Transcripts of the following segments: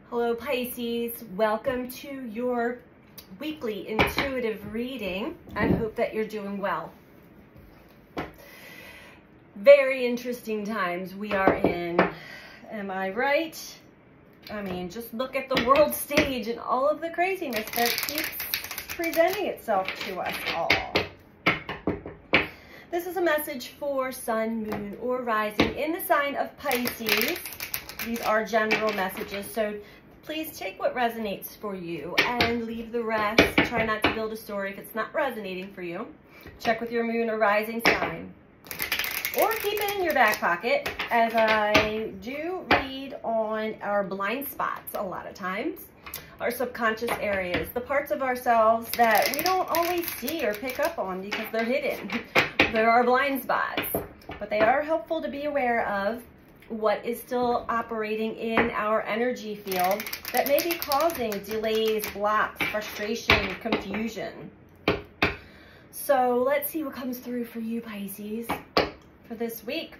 Hello Pisces, welcome to your weekly intuitive reading. I hope that you're doing well. Very interesting times we are in, am I right? I mean, just look at the world stage and all of the craziness that keeps presenting itself to us all. This is a message for Sun, Moon, or Rising in the sign of Pisces. These are general messages, so please take what resonates for you and leave the rest. Try not to build a story if it's not resonating for you. Check with your moon or rising sign. Or keep it in your back pocket, as I do read on our blind spots a lot of times. Our subconscious areas, the parts of ourselves that we don't always see or pick up on because they're hidden. There are blind spots, but they are helpful to be aware of what is still operating in our energy field that may be causing delays, blocks, frustration, confusion. So let's see what comes through for you, Pisces, for this week.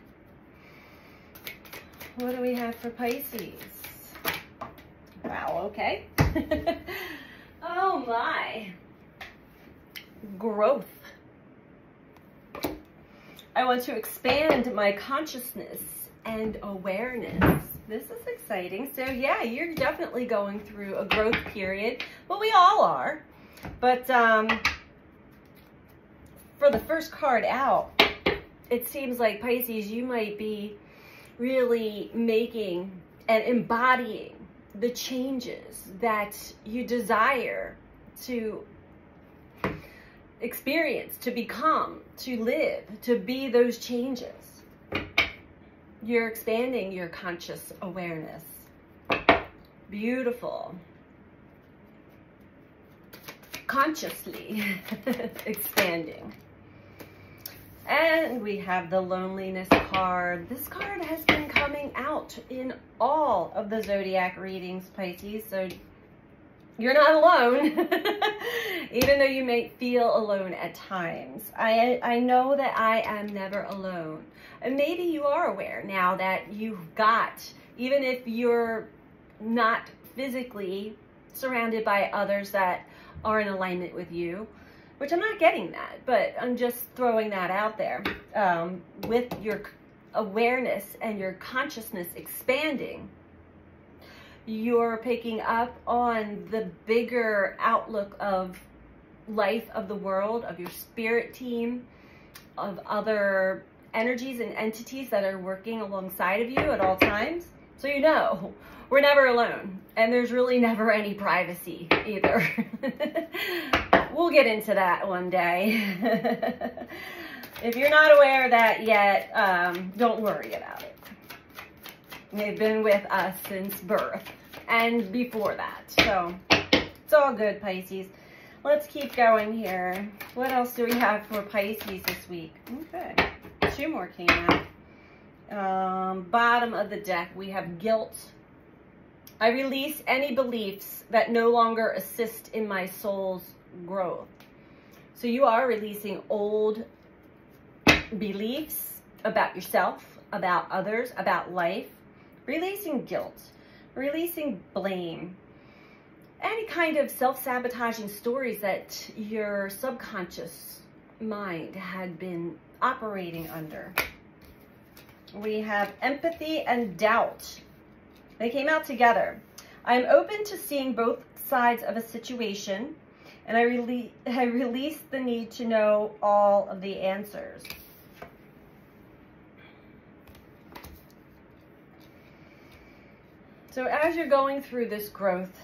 What do we have for Pisces? Wow, okay. Oh my. Growth. I want to expand my consciousness and awareness. This is exciting. So yeah, you're definitely going through a growth period. Well, we all are. But for the first card out, it seems like Pisces, you might be really making and embodying the changes that you desire to experience, to become, to live, to be those changes. You're expanding your conscious awareness. Beautiful. Consciously expanding. And we have the loneliness card. This card has been coming out in all of the zodiac readings, Pisces, so you're not alone, even though you may feel alone at times. I know that I am never alone. And maybe you are aware now that you've got, even if you're not physically surrounded by others that are in alignment with you, which I'm not getting that, but I'm just throwing that out there. With your awareness and your consciousness expanding, you're picking up on the bigger outlook of life, of the world, of your spirit team, of other energies and entities that are working alongside of you at all times. So you know, we're never alone, and there's really never any privacy either. We'll get into that one day. If you're not aware of that yet, don't worry about it. They've been with us since birth and before that. So it's all good, Pisces. Let's keep going here. What else do we have for Pisces this week? Okay, 2 more came out. Bottom of the deck, we have guilt. I release any beliefs that no longer assist in my soul's growth. So you are releasing old beliefs about yourself, about others, about life. Releasing guilt, releasing blame, any kind of self-sabotaging stories that your subconscious mind had been operating under. We have empathy and doubt. They came out together. I'm open to seeing both sides of a situation, and I release the need to know all of the answers. So as you're going through this growth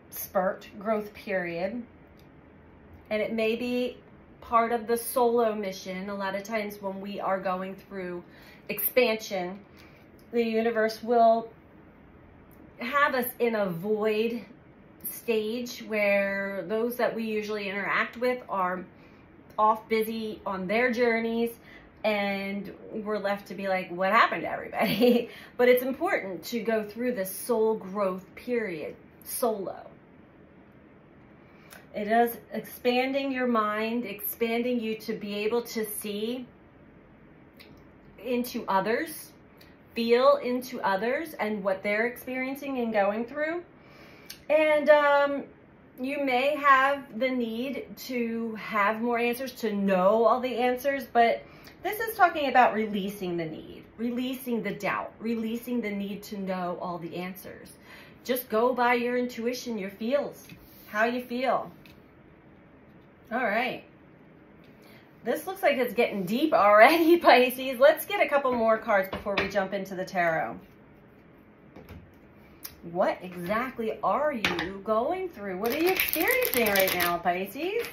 spurt, growth period, and it may be part of the solo mission. A lot of times when we are going through expansion, the universe will have us in a void stage where those that we usually interact with are off busy on their journeys, and we're left to be like, what happened to everybody? But it's important to go through this soul growth period solo. It is expanding your mind, expanding you to be able to see into others feel into others and what they're experiencing and going through. And you may have the need to have more answers, to know all the answers, but this is talking about releasing the need, releasing the doubt, releasing the need to know all the answers. Just go by your intuition, your feels, how you feel. All right. This looks like it's getting deep already, Pisces. Let's get a couple more cards before we jump into the tarot. What exactly are you going through? What are you experiencing right now, Pisces?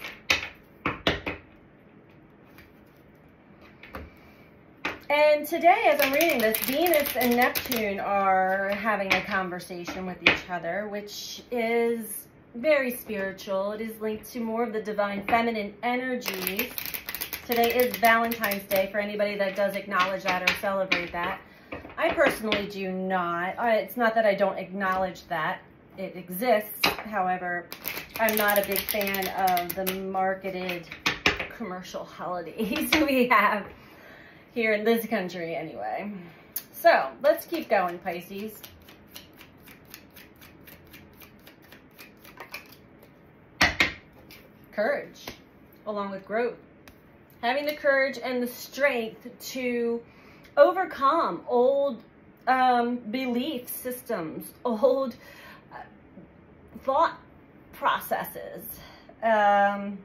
And today, as I'm reading this, Venus and Neptune are having a conversation with each other, which is very spiritual. It is linked to more of the divine feminine energies. Today is Valentine's Day for anybody that does acknowledge that or celebrate that. I personally do not. It's not that I don't acknowledge that. It exists. However, I'm not a big fan of the marketed commercial holidays we have here in this country anyway. So let's keep going, Pisces. Courage, along with growth. Having the courage and the strength to overcome old belief systems, old thought processes, and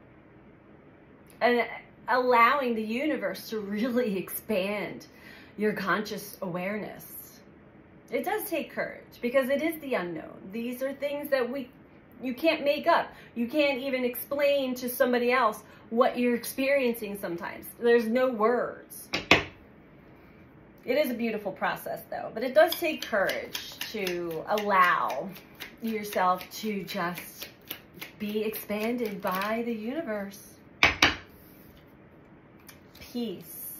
allowing the universe to really expand your conscious awareness. It does take courage because it is the unknown. These are things that you can't make up. You can't even explain to somebody else what you're experiencing sometimes. There's no words. It is a beautiful process though, but it does take courage to allow yourself to just be expanded by the universe. Peace.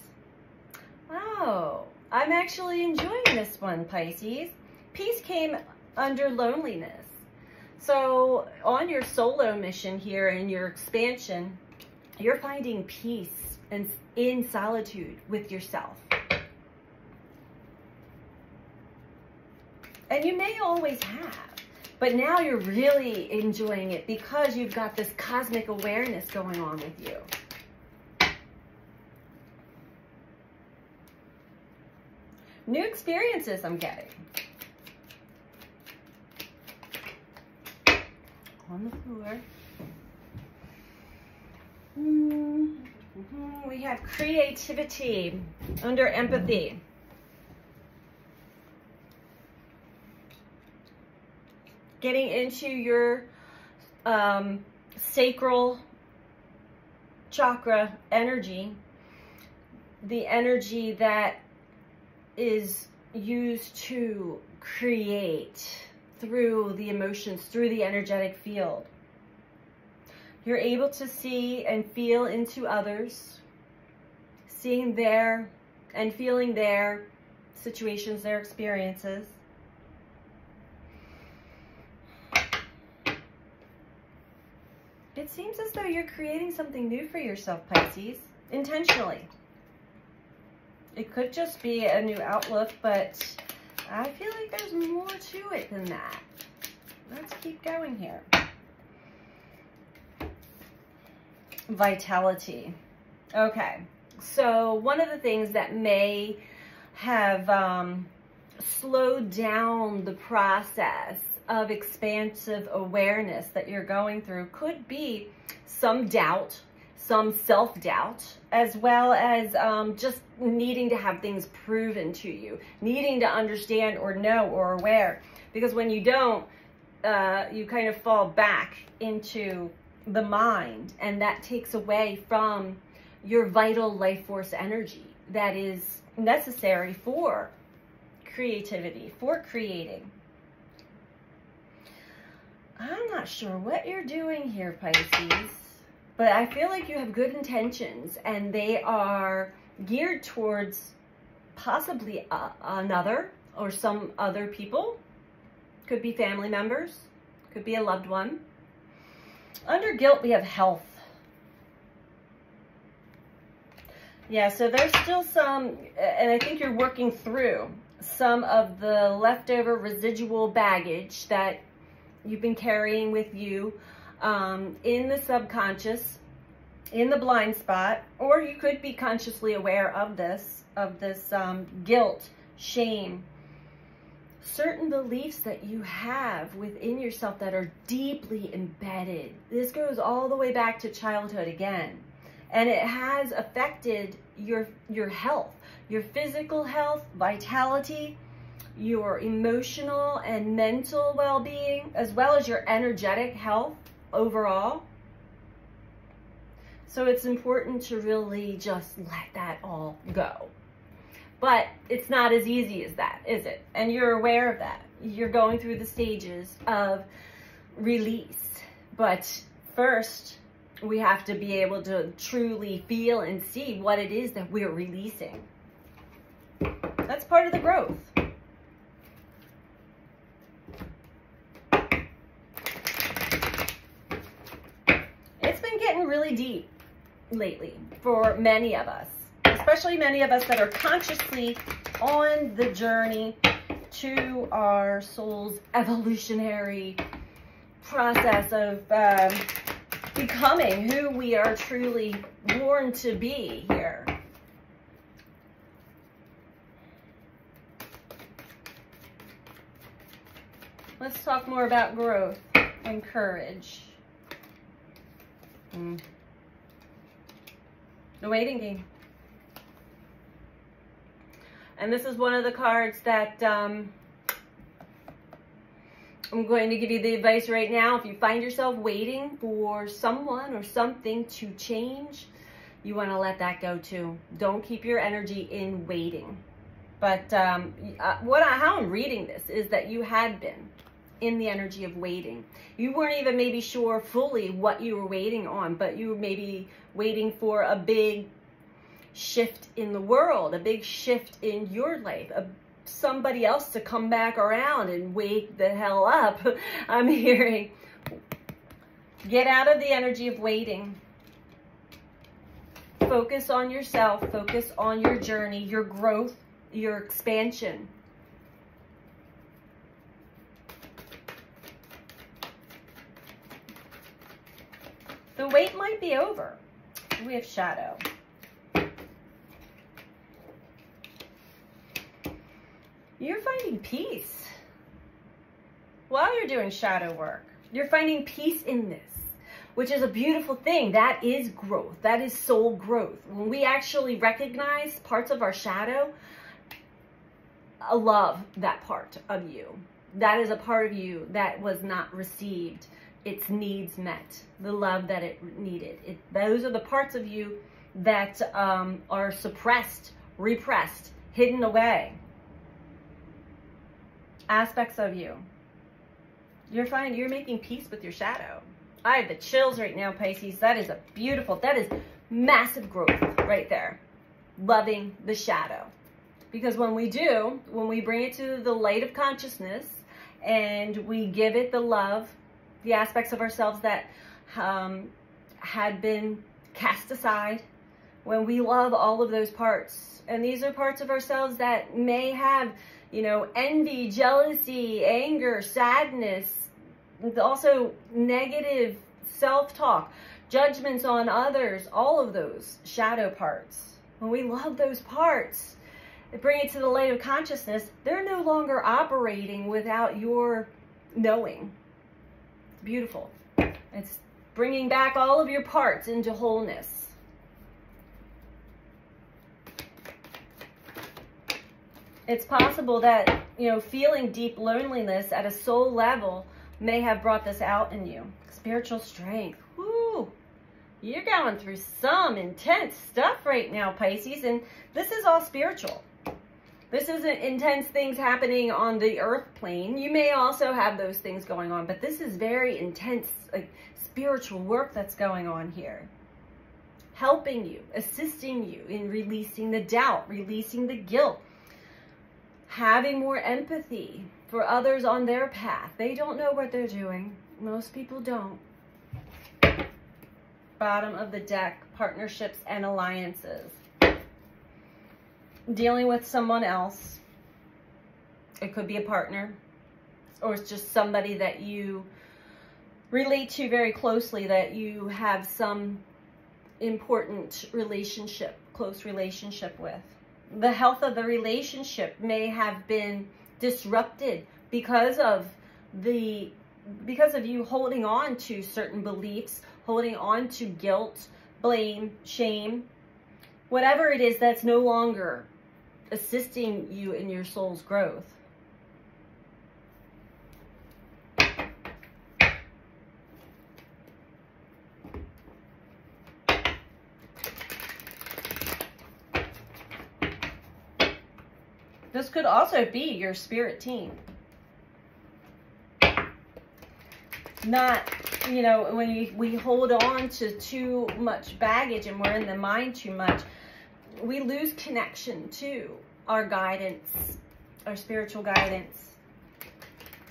Oh, I'm actually enjoying this one, Pisces. Peace came under loneliness. So on your solo mission here in your expansion, you're finding peace and in solitude with yourself. And you may always have, but now you're really enjoying it because you've got this cosmic awareness going on with you. New experiences I'm getting. On the floor. We have creativity under empathy. Getting into your sacral chakra energy, the energy that is used to create through the emotions, through the energetic field. You're able to see and feel into others, seeing their and feeling their situations, their experiences. It seems as though you're creating something new for yourself, Pisces, intentionally. It could just be a new outlook, but I feel like there's more to it than that. Let's keep going here. Vitality. Okay, so one of the things that may have slowed down the process of expansive awareness that you're going through could be some doubt, some self-doubt, as well as just needing to have things proven to you, needing to understand or know or aware. Because when you don't, you kind of fall back into the mind, and that takes away from your vital life force energy that is necessary for creativity, for creating. I'm not sure what you're doing here, Pisces, but I feel like you have good intentions and they are geared towards possibly another or some other people. Could be family members, could be a loved one. Under guilt, we have health. Yeah, so there's still some, and I think you're working through some of the leftover residual baggage that you've been carrying with you in the subconscious, in the blind spot, or you could be consciously aware of this guilt, shame, certain beliefs that you have within yourself that are deeply embedded. This goes all the way back to childhood again. And it has affected your health, your physical health, vitality, your emotional and mental well-being, as well as your energetic health overall. So it's important to really just let that all go. But it's not as easy as that, is it? And you're aware of that. You're going through the stages of release. But first, we have to be able to truly feel and see what it is that we're releasing. That's part of the growth. It's been getting really deep lately for many of us, especially many of us that are consciously on the journey to our soul's evolutionary process of becoming who we are truly born to be here. Let's talk more about growth and courage. The waiting game. And this is one of the cards that I'm going to give you the advice right now. If you find yourself waiting for someone or something to change, you want to let that go too. Don't keep your energy in waiting. But how I'm reading this is that you had been in the energy of waiting. You weren't even maybe sure fully what you were waiting on, but you were maybe waiting for a big shift in the world, a big shift in your life, somebody else to come back around and wake the hell up. I'm hearing, get out of the energy of waiting. Focus on yourself, focus on your journey, your growth, your expansion. The wait might be over. We have shadow. You're finding peace while you're doing shadow work. You're finding peace in this, which is a beautiful thing. That is growth. That is soul growth. When we actually recognize parts of our shadow, I love that part of you. That is a part of you that was not received its needs met, the love that it needed. Those are the parts of you that are suppressed, repressed, hidden away. Aspects of you. You're finding you're making peace with your shadow. I have the chills right now, Pisces. That is that is massive growth right there. Loving the shadow. Because when we bring it to the light of consciousness and we give it the love, the aspects of ourselves that had been cast aside, when we love all of those parts, and these are parts of ourselves that may have, envy, jealousy, anger, sadness, also negative self-talk, judgments on others, all of those shadow parts. When we love those parts, bring it to the light of consciousness, they're no longer operating without your knowing. It's beautiful. It's bringing back all of your parts into wholeness. It's possible that, feeling deep loneliness at a soul level may have brought this out in you. Spiritual strength. Woo! You're going through some intense stuff right now, Pisces, and this is all spiritual. This isn't intense things happening on the earth plane. You may also have those things going on, but this is very intense, spiritual work that's going on here. Helping you, assisting you in releasing the doubt, releasing the guilt, having more empathy for others on their path. They don't know what they're doing. Most people don't. Bottom of the deck, partnerships and alliances. Dealing with someone else. It could be a partner, or it's just somebody that you relate to very closely, that you have some important relationship, close relationship with. The health of the relationship may have been disrupted because of you holding on to certain beliefs, holding on to guilt, blame, shame, whatever it is that's no longer assisting you in your soul's growth. This could also be your spirit team. Not, you know, when we hold on to too much baggage and we're in the mind too much, we lose connection to our guidance, our spiritual guidance.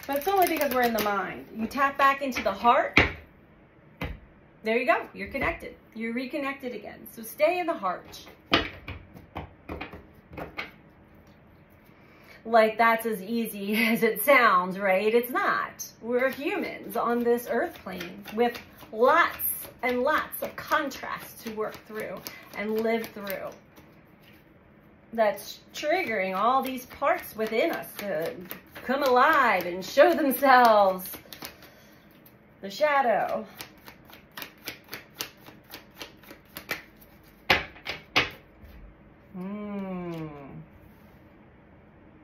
But it's only because we're in the mind. You tap back into the heart. There you go. You're connected. You're reconnected again. So stay in the heart. Like that's as easy as it sounds, right? It's not. We're humans on this earth plane with lots and lots of contrasts to work through and live through. That's triggering all these parts within us to come alive and show themselves. The shadow.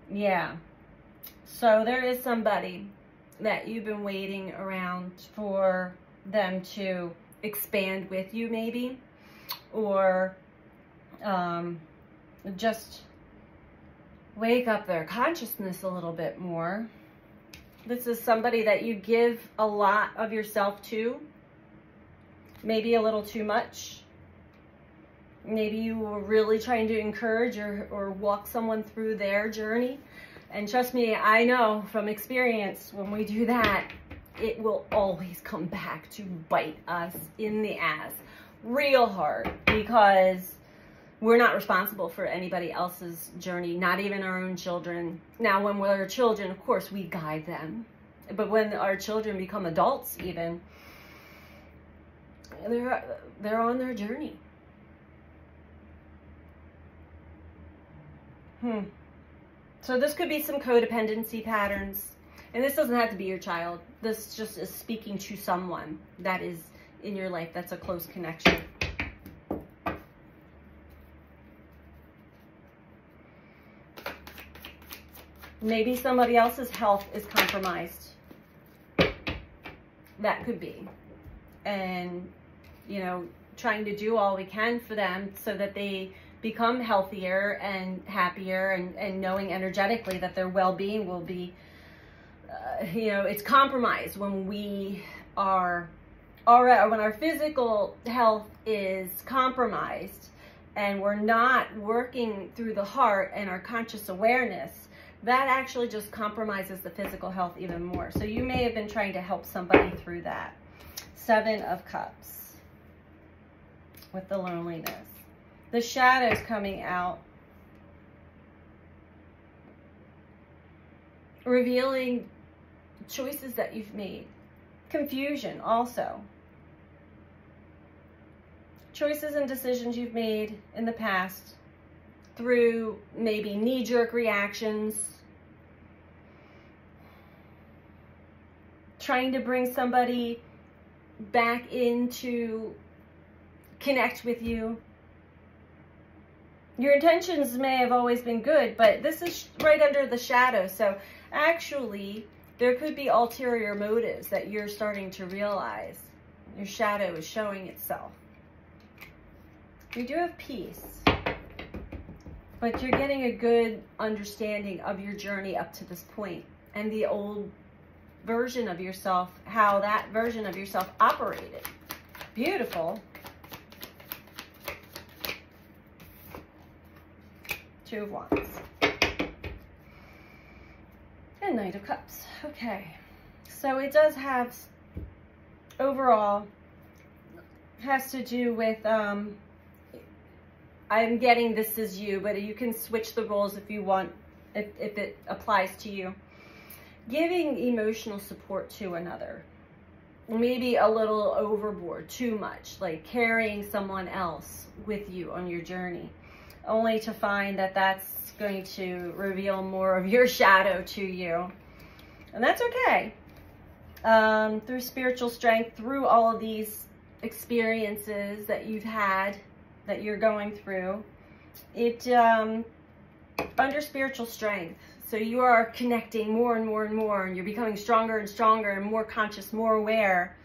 Yeah. So there is somebody that you've been waiting around for them to expand with you, maybe, or just wake up their consciousness a little bit more. This is somebody that you give a lot of yourself to, maybe a little too much. Maybe you were really trying to encourage or walk someone through their journey. And trust me, I know from experience, when we do that, it will always come back to bite us in the ass real hard, because we're not responsible for anybody else's journey, not even our own children. Now, when we're children, of course, we guide them. But when our children become adults even, they're on their journey. So this could be some codependency patterns. And this doesn't have to be your child. This just is speaking to someone that is in your life that's a close connection. Maybe somebody else's health is compromised. That could be. And, you know, trying to do all we can for them so that they become healthier and happier, and knowing energetically that their well-being will be, you know, it's compromised when we are already, when our physical health is compromised and we're not working through the heart and our conscious awareness. That actually just compromises the physical health even more. So you may have been trying to help somebody through that. 7 of Cups with the loneliness. The shadows coming out, revealing choices that you've made. Confusion also. Choices and decisions you've made in the past through maybe knee-jerk reactions. Trying to bring somebody back in to connect with you. Your intentions may have always been good, but this is right under the shadow. So actually, there could be ulterior motives that you're starting to realize. Your shadow is showing itself. You do have peace, but you're getting a good understanding of your journey up to this point and the old version of yourself, how that version of yourself operated. Beautiful. 2 of Wands. And Knight of Cups. Okay. So it does have, overall, has to do with, I'm getting this is you, but you can switch the roles if you want if it applies to you. Giving emotional support to another. Maybe a little overboard, too much, like carrying someone else with you on your journey, only to find that that's going to reveal more of your shadow to you. And that's okay. Through spiritual strength, through all of these experiences that you've had, that you're going through, under spiritual strength, so you are connecting more and more and more, and you're becoming stronger and stronger and more conscious, more aware.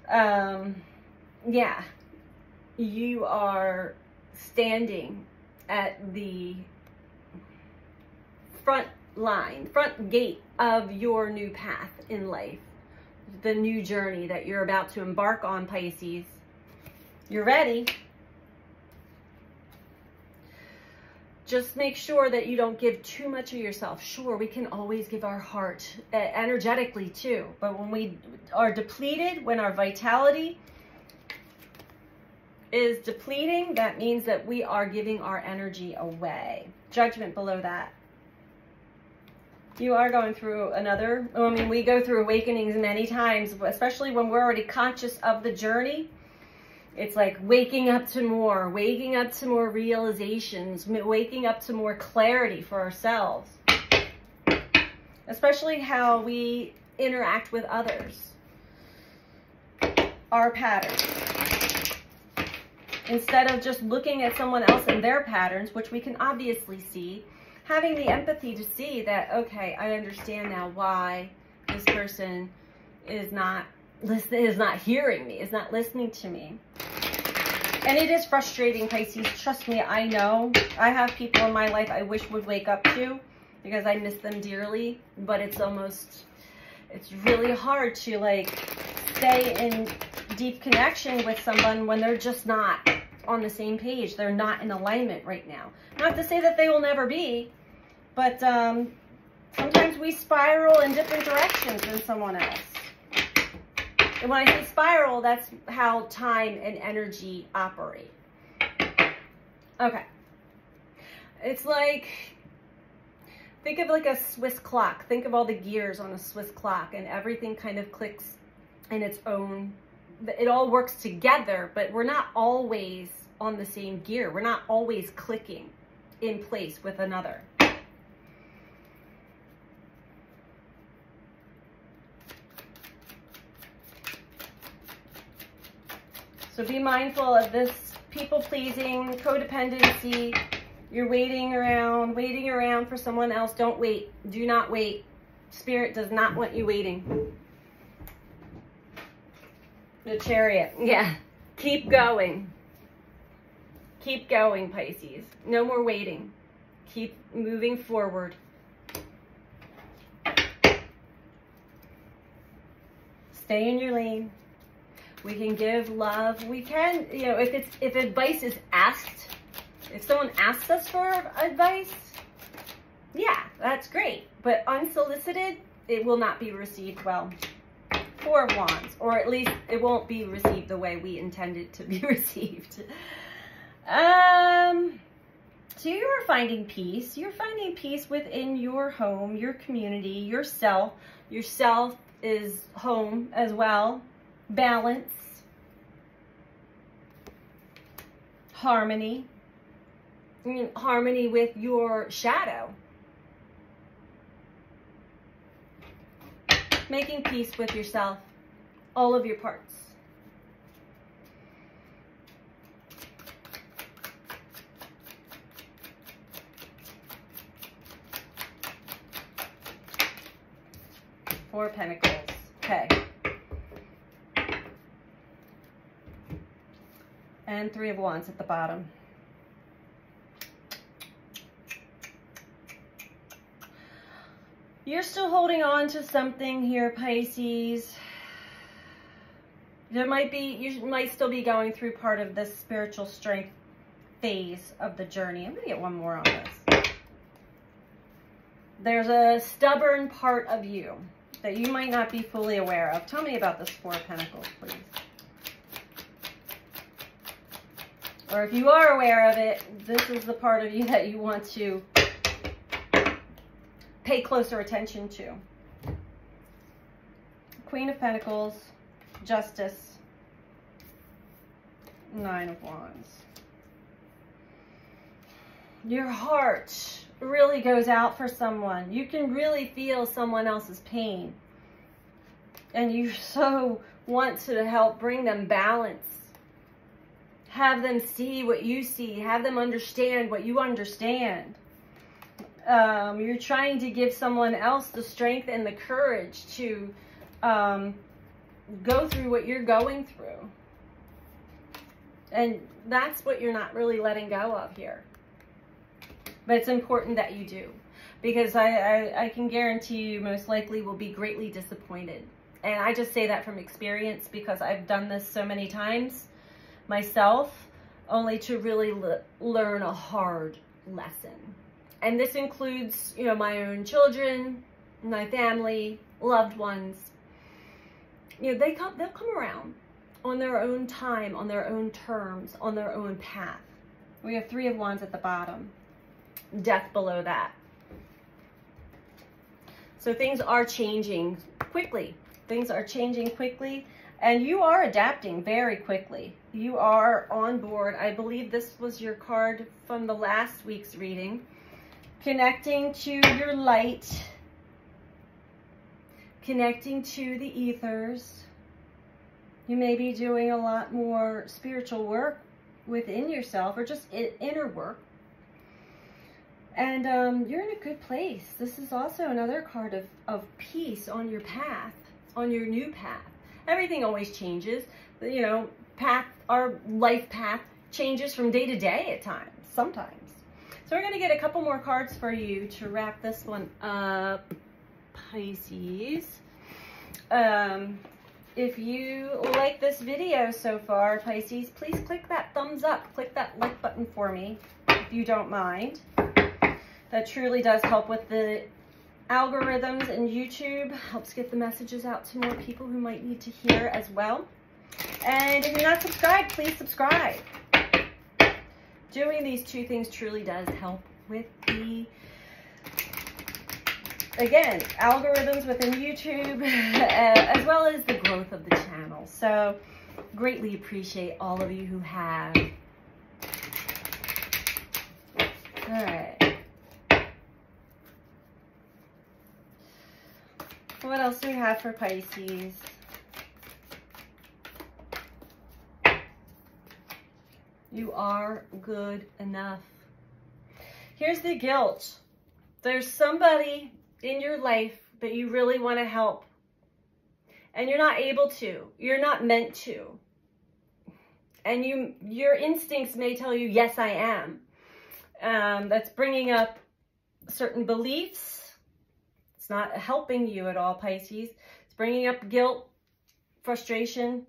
Yeah, you are standing at the front gate of your new path in life, the new journey that you're about to embark on, Pisces. You're ready. Just make sure that you don't give too much of yourself. Sure, we can always give our heart energetically too, but when we are depleted, when our vitality is depleting, that means that we are giving our energy away. Judgment below that. You are going through another, I mean, we go through awakenings many times, especially when we're already conscious of the journey. It's like waking up to more realizations, waking up to more clarity for ourselves, especially how we interact with others, our patterns. Instead of just looking at someone else and their patterns, which we can obviously see, having the empathy to see that, okay, I understand now why this person is not hearing me, is not listening to me. And it is frustrating, Pisces. Trust me, I know. I have people in my life I wish would wake up to because I miss them dearly. But it's really hard to like stay in deep connection with someone when they're just not on the same page. They're not in alignment right now. Not to say that they will never be, but sometimes we spiral in different directions than someone else. And when I say spiral, that's how time and energy operate. Okay. It's like, think of like a Swiss clock. Think of all the gears on a Swiss clock, and everything kind of clicks in its own, it all works together, but we're not always on the same gear. We're not always clicking in place with another. So be mindful of this people-pleasing, codependency. You're waiting around for someone else. Don't wait. Do not wait. Spirit does not want you waiting. The Chariot. Yeah. Keep going. Keep going, Pisces. No more waiting. Keep moving forward. Stay in your lane. We can give love. We can, you know, if advice is asked, if someone asks us for advice, yeah, that's great. But unsolicited, it will not be received well. Four of Wands, or at least it won't be received the way we intend it to be received. So you're finding peace. You're finding peace within your home, your community, yourself. Yourself is home as well. Balance, harmony, harmony with your shadow, making peace with yourself, all of your parts. Four of Pentacles. Okay. And Three of Wands at the bottom. You're still holding on to something here, Pisces. You might still be going through part of this spiritual strength phase of the journey. I'm going to get one more on this. There's a stubborn part of you that you might not be fully aware of. Tell me about this Four of Pentacles, please. Or if you are aware of it, this is the part of you that you want to pay closer attention to. Queen of Pentacles, Justice, Nine of Wands. Your heart really goes out for someone. You can really feel someone else's pain. And you so want to help bring them balance. Have them see what you see. Have them understand what you understand. You're trying to give someone else the strength and the courage to go through what you're going through. And that's what you're not really letting go of here. But it's important that you do. Because I can guarantee you most likely will be greatly disappointed. And I just say that from experience because I've done this so many times myself, only to really learn a hard lesson. And this includes, you know, my own children, my family, loved ones. You know, they'll come around on their own time, on their own terms, on their own path. We have Three of Wands at the bottom, Death below that. So things are changing quickly. Things are changing quickly, and you are adapting very quickly. You are on board. I believe this was your card from the last week's reading. Connecting to your light, connecting to the ethers. You may be doing a lot more spiritual work within yourself, or just inner work. And you're in a good place. This is also another card of peace on your path, on your new path. Everything always changes. You know, our life path changes from day to day at times, sometimes. So we're going to get a couple more cards for you to wrap this one up, Pisces. If you like this video so far, Pisces, please click that thumbs up. Click that like button for me, if you don't mind. That truly does help with the algorithms in YouTube. Helps get the messages out to more people who might need to hear as well. And if you're not subscribed, please subscribe. Doing these two things truly does help with the, again, algorithms within YouTube, as well as the growth of the channel. So, greatly appreciate all of you who have. All right. What else do we have for Pisces? You are good enough. Here's the guilt. There's somebody in your life that you really want to help, and you're not able to. You're not meant to. And your instincts may tell you, yes, I am. That's bringing up certain beliefs. It's not helping you at all, Pisces. It's bringing up guilt, frustration,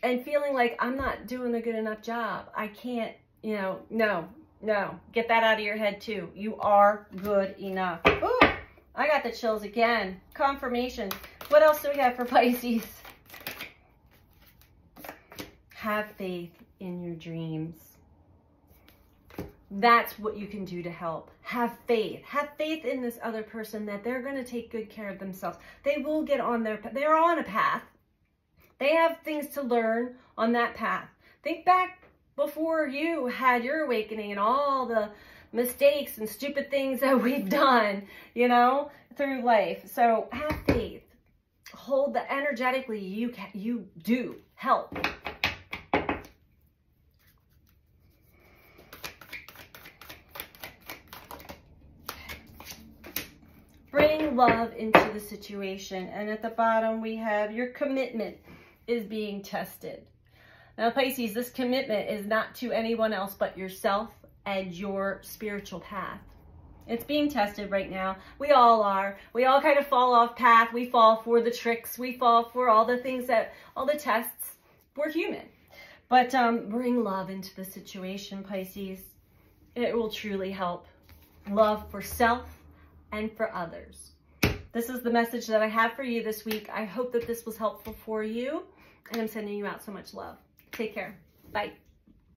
and feeling like I'm not doing a good enough job. I can't, you know, no. Get that out of your head too. You are good enough. Ooh, I got the chills again. Confirmation. What else do we have for Pisces? Have faith in your dreams. That's what you can do to help. Have faith. Have faith in this other person that they're going to take good care of themselves. They will get on they're on a path. They have things to learn on that path. Think back before you had your awakening and all the mistakes and stupid things that we've done, you know, through life. So have faith. Hold the energetically you do help. Bring love into the situation. And at the bottom we have your commitment is being tested. Now, Pisces, this commitment is not to anyone else but yourself and your spiritual path. It's being tested right now. We all are. We all kind of fall off path. We fall for the tricks. We fall for all the things all the tests. We're human. But bring love into the situation, Pisces. It will truly help. Love for self and for others. This is the message that I have for you this week. I hope that this was helpful for you. And I'm sending you out so much love. Take care. Bye.